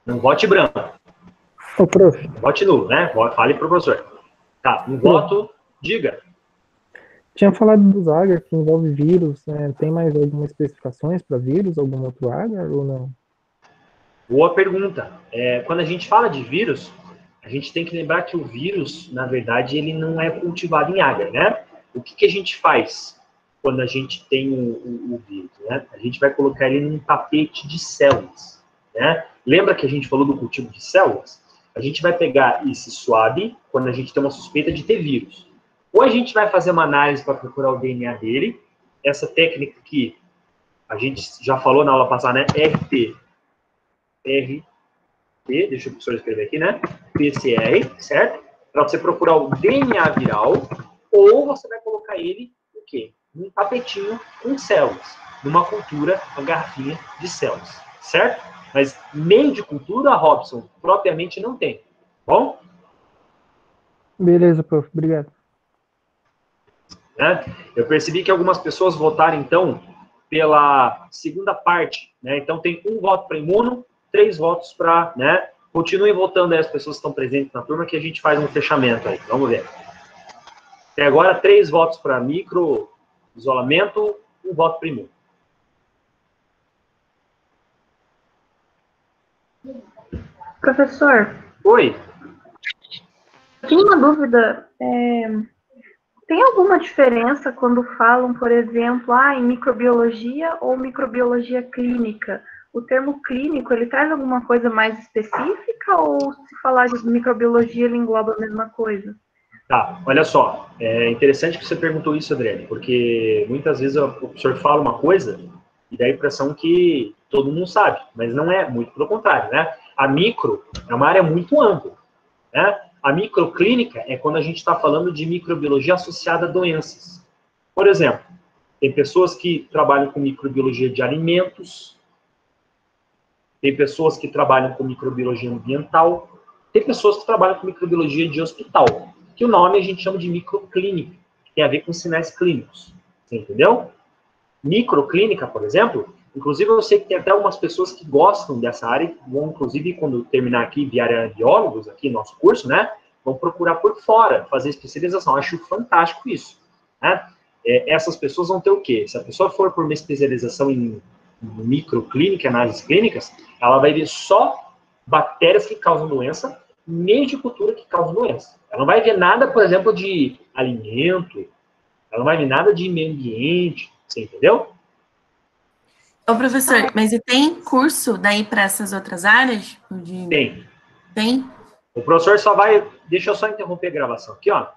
Não vote branco. Ô, prof. Vote nulo, né? Fale para o professor. Tá, um voto, diga. Tinha falado dos agar que envolve vírus, né? Tem mais algumas especificações para vírus, algum outro agar ou não? Boa pergunta. Quando a gente fala de vírus, a gente tem que lembrar que o vírus, na verdade, ele não é cultivado em agar, né? O que a gente faz quando a gente tem o vírus, né? A gente vai colocar ele num tapete de células, né? Lembra que a gente falou do cultivo de células? A gente vai pegar esse swab quando a gente tem uma suspeita de ter vírus. Ou a gente vai fazer uma análise para procurar o DNA dele, essa técnica que a gente já falou na aula passada, né? RT, deixa o professor escrever aqui, né? PCR, certo? Para você procurar o DNA viral, ou você vai colocar ele, o quê? Num tapetinho com células, numa cultura, uma garrafinha de células, certo? Mas meio de cultura, Robson, propriamente não tem, bom? Beleza, prof. Obrigado. Né? Eu percebi que algumas pessoas votaram, então, pela segunda parte, né? Então, tem 1 voto para imuno, 3 votos para, né? Continuem votando aí as pessoas que estão presentes na turma, que a gente faz um fechamento aí. Vamos ver. Até agora, 3 votos para micro isolamento, 1 voto para imuno. Professor. Oi. Eu tinha uma dúvida. Tem alguma diferença quando falam, por exemplo, em microbiologia ou microbiologia clínica? O termo clínico, ele traz alguma coisa mais específica ou se falar de microbiologia, ele engloba a mesma coisa? Tá, olha só. É interessante que você perguntou isso, Adriane, porque muitas vezes o professor fala uma coisa e dá a impressão que todo mundo sabe, mas não é, muito pelo contrário, né? A micro é uma área muito ampla, né? A microclínica é quando a gente está falando de microbiologia associada a doenças. Por exemplo, tem pessoas que trabalham com microbiologia de alimentos, tem pessoas que trabalham com microbiologia ambiental, tem pessoas que trabalham com microbiologia de hospital, que o nome a gente chama de microclínica, que tem a ver com sinais clínicos. Você entendeu? Microclínica, por exemplo, inclusive eu sei que tem até algumas pessoas que gostam dessa área, vão inclusive quando terminar aqui, virarem biólogos, aqui no nosso curso, né, vão procurar por fora, fazer especialização. Eu acho fantástico isso, né? essas pessoas vão ter o quê? Se a pessoa for por uma especialização em microclínica, análises clínicas, ela vai ver só bactérias que causam doença, meios de cultura que causam doença. Ela não vai ver nada, por exemplo, de alimento, ela não vai ver nada de meio ambiente, você entendeu? Ô, professor, mas e tem curso daí para essas outras áreas? Tem. Tem? O professor só vai... Deixa eu só interromper a gravação aqui, ó.